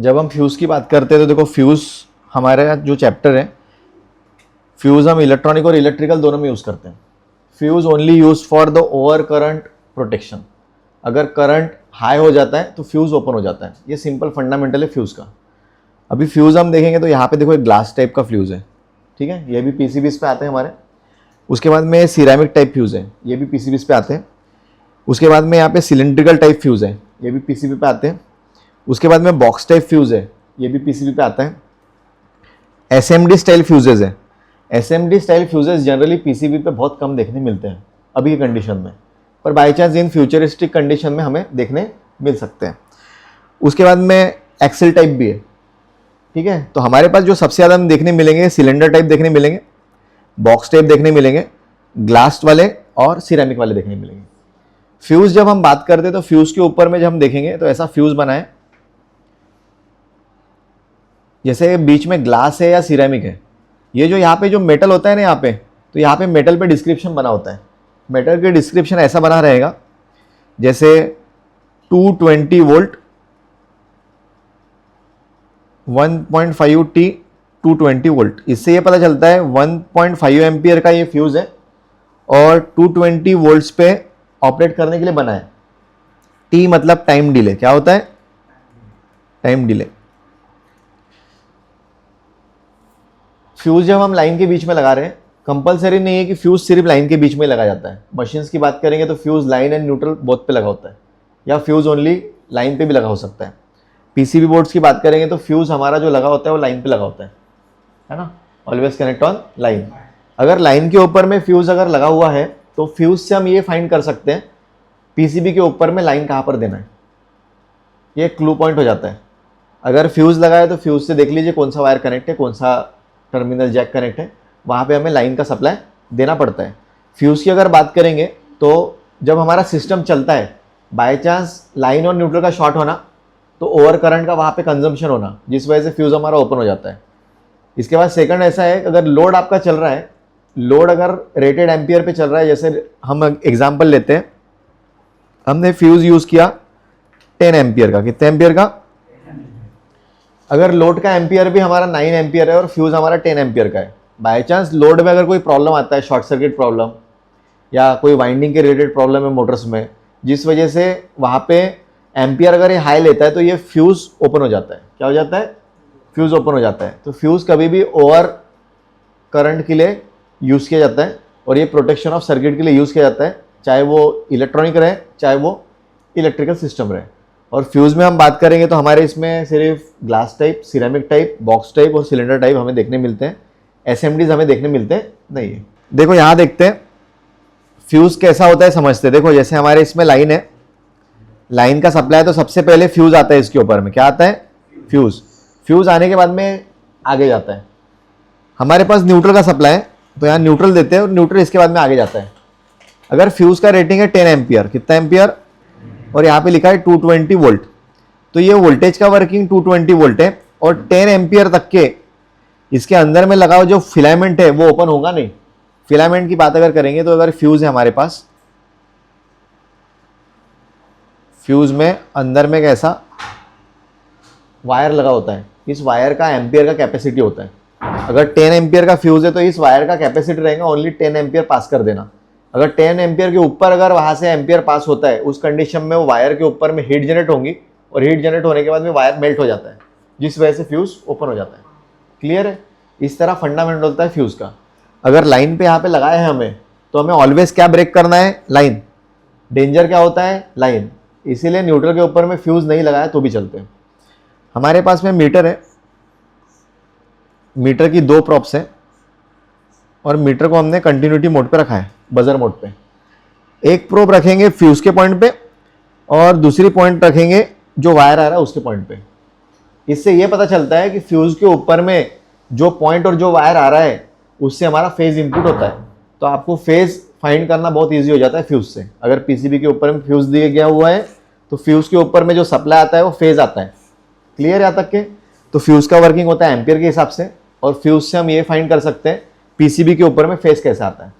जब हम फ्यूज़ की बात करते हैं तो देखो फ्यूज़ हमारे जो चैप्टर है, फ्यूज़ हम इलेक्ट्रॉनिक और इलेक्ट्रिकल दोनों में यूज़ करते हैं। Fuse only use for the over current protection. अगर करंट हाई हो जाता है तो फ्यूज़ ओपन हो जाता है। ये सिंपल फंडामेंटल है फ्यूज़ का। अभी फ्यूज़ हम देखेंगे तो यहाँ पे देखो एक ग्लास टाइप का फ्यूज़ है, ठीक है, ये भी पीसीबीज पे आते हैं हमारे। उसके बाद में सिरेमिक टाइप फ्यूज़ है, ये भी पीसीबीज पे आते हैं। उसके बाद में यहाँ पे सिलेंड्रिकल टाइप फ्यूज़ है, ये भी पीसीबी पे आते हैं। उसके बाद में बॉक्स टाइप फ्यूज़ है, ये भी पीसीबी पे आता है। एसएमडी स्टाइल फ्यूजेज है। SMD style fuses generally PCB पे बहुत कम देखने मिलते हैं अभी की कंडीशन में, पर by chance in futuristic condition में हमें देखने मिल सकते हैं। उसके बाद में एक्सेल टाइप भी है, ठीक है। तो हमारे पास जो सबसे ज़्यादा हम देखने मिलेंगे सिलेंडर टाइप देखने मिलेंगे, बॉक्स टाइप देखने मिलेंगे, ग्लास वाले और सिरेमिक वाले देखने मिलेंगे। फ्यूज़ जब हम बात करते हैं तो फ्यूज़ के ऊपर में जब हम देखेंगे तो ऐसा फ्यूज़ बना है जैसे बीच में ग्लास है या सिरेमिक है। ये जो यहाँ पे जो मेटल होता है ना यहाँ पे, तो यहाँ पे मेटल पे डिस्क्रिप्शन बना होता है। मेटल के डिस्क्रिप्शन ऐसा बना रहेगा जैसे 220 वोल्ट 1.5T 220 वोल्ट। इससे ये पता चलता है 1.5 एम्पियर का ये फ्यूज़ है और 220 वोल्ट्स पे ऑपरेट करने के लिए बना है। T मतलब टाइम डिले। क्या होता है? Time delay. फ्यूज़ जब हम लाइन के बीच में लगा रहे हैं, कंपलसरी नहीं है कि फ्यूज़ सिर्फ लाइन के बीच में लगा जाता है। मशीन्स की बात करेंगे तो fuse line and neutral both पे लगा होता है, या फ्यूज़ ओनली लाइन पे भी लगा हो सकता है। पीसीबी बोर्ड्स की बात करेंगे तो फ्यूज़ हमारा जो लगा होता है वो लाइन पे लगा होता है ना, ऑलवेज कनेक्ट ऑन लाइन। अगर लाइन के ऊपर में फ्यूज़ अगर लगा हुआ है तो फ्यूज़ से हम ये फाइंड कर सकते हैं पीसीबी के ऊपर में लाइन कहाँ पर देना है। ये क्लू पॉइंट हो जाता है। अगर फ्यूज़ लगा है तो फ्यूज़ से देख लीजिए कौन सा वायर कनेक्ट है, कौन सा टर्मिनल जैक कनेक्ट है, वहाँ पे हमें लाइन का सप्लाई देना पड़ता है। फ्यूज़ की अगर बात करेंगे तो जब हमारा सिस्टम चलता है, बाय चांस लाइन और न्यूट्रल का शॉर्ट होना तो ओवर करंट का वहाँ पे कंजम्पशन होना, जिस वजह से फ्यूज़ हमारा ओपन हो जाता है। इसके बाद सेकंड ऐसा है, अगर लोड आपका चल रहा है, लोड अगर रेटेड एम्पियर पे चल रहा है, जैसे हम एग्जाम्पल लेते हैं, हमने फ्यूज़ यूज़ किया 10 एम्पियर का। कितने एम्पियर का? अगर लोड का एम्पियर भी हमारा 9 एम्पियर है और फ्यूज़ हमारा 10 एम्पियर का है, बाय चांस लोड में अगर कोई प्रॉब्लम आता है, शॉर्ट सर्किट प्रॉब्लम या कोई वाइंडिंग के रिलेटेड प्रॉब्लम है मोटर्स में, जिस वजह से वहाँ पे एम्पियर अगर ये हाई लेता है तो ये फ्यूज़ ओपन हो जाता है। क्या हो जाता है? फ्यूज़ ओपन हो जाता है। तो फ्यूज़ कभी भी ओवर करंट के लिए यूज़ किया जाता है और ये प्रोटेक्शन ऑफ सर्किट के लिए यूज़ किया जाता है, चाहे वो इलेक्ट्रॉनिक रहे चाहे वो इलेक्ट्रिकल सिस्टम रहे। और फ्यूज़ में हम बात करेंगे तो हमारे इसमें सिर्फ glass type, ceramic type, box type और सिलेंडर टाइप हमें देखने मिलते हैं। एसएमडीज हमें देखने मिलते हैं नहीं है। देखो यहाँ देखते हैं फ्यूज़ कैसा होता है, समझते हैं। देखो जैसे हमारे इसमें लाइन है, लाइन का सप्लाई है तो सबसे पहले फ्यूज़ आता है। इसके ऊपर में क्या आता है? फ्यूज़। फ्यूज़ आने के बाद में आगे जाता है। हमारे पास न्यूट्रल का सप्लाई है तो यहाँ न्यूट्रल देते हैं और न्यूट्रल इसके बाद में आगे जाता है। अगर फ्यूज़ का रेटिंग है 10 एम्पियर, कितना एम्पियर, और यहाँ पे लिखा है 220 वोल्ट, तो ये वोल्टेज का वर्किंग 220 वोल्ट है और 10 एम्पियर तक के इसके अंदर में लगा जो फिलामेंट है वो ओपन होगा नहीं। फिलामेंट की बात अगर करेंगे तो अगर फ्यूज़ है हमारे पास, फ्यूज़ में अंदर में कैसा वायर लगा होता है, इस वायर का एम्पियर का कैपेसिटी होता है। अगर 10 एम्पियर का फ्यूज़ है तो इस वायर का कैपेसिटी रहेगा ओनली 10 एम्पियर पास कर देना। अगर 10 एम्पियर के ऊपर अगर वहाँ से एम्पियर पास होता है, उस कंडीशन में वो वायर के ऊपर में हीट जनरेट होंगी और हीट जनरेट होने के बाद में वायर मेल्ट हो जाता है, जिस वजह से फ्यूज़ ओपन हो जाता है। क्लियर है? इस तरह फंडामेंटल होता है फ्यूज़ का। अगर लाइन पे यहाँ पे लगाया है हमें तो हमें ऑलवेज क्या ब्रेक करना है? लाइन। डेंजर क्या होता है? लाइन। इसीलिए न्यूट्रल के ऊपर में फ्यूज़ नहीं लगाया तो भी चलते हैं। हमारे पास में मीटर है, मीटर की 2 प्रॉप्स है और मीटर को हमने कंटिन्यूटी मोड पे रखा है, बजर मोड पे। एक प्रोब रखेंगे फ्यूज़ के पॉइंट पे और दूसरी पॉइंट रखेंगे जो वायर आ रहा है उसके पॉइंट पे। इससे ये पता चलता है कि फ्यूज़ के ऊपर में जो पॉइंट और जो वायर आ रहा है उससे हमारा फेज इनपुट होता है। तो आपको फेज फाइंड करना बहुत ईजी हो जाता है फ्यूज़ से। अगर पीसीबी के ऊपर में फ्यूज़ दिया गया हुआ है तो फ्यूज़ के ऊपर में जो सप्लाई आता है वो फेज आता है। क्लियर यहाँ तक के? तो फ्यूज़ का वर्किंग होता है एम्पियर के हिसाब से और फ्यूज़ से हम ये फाइंड कर सकते हैं पीसीबी के ऊपर में फेज कैसे आता है।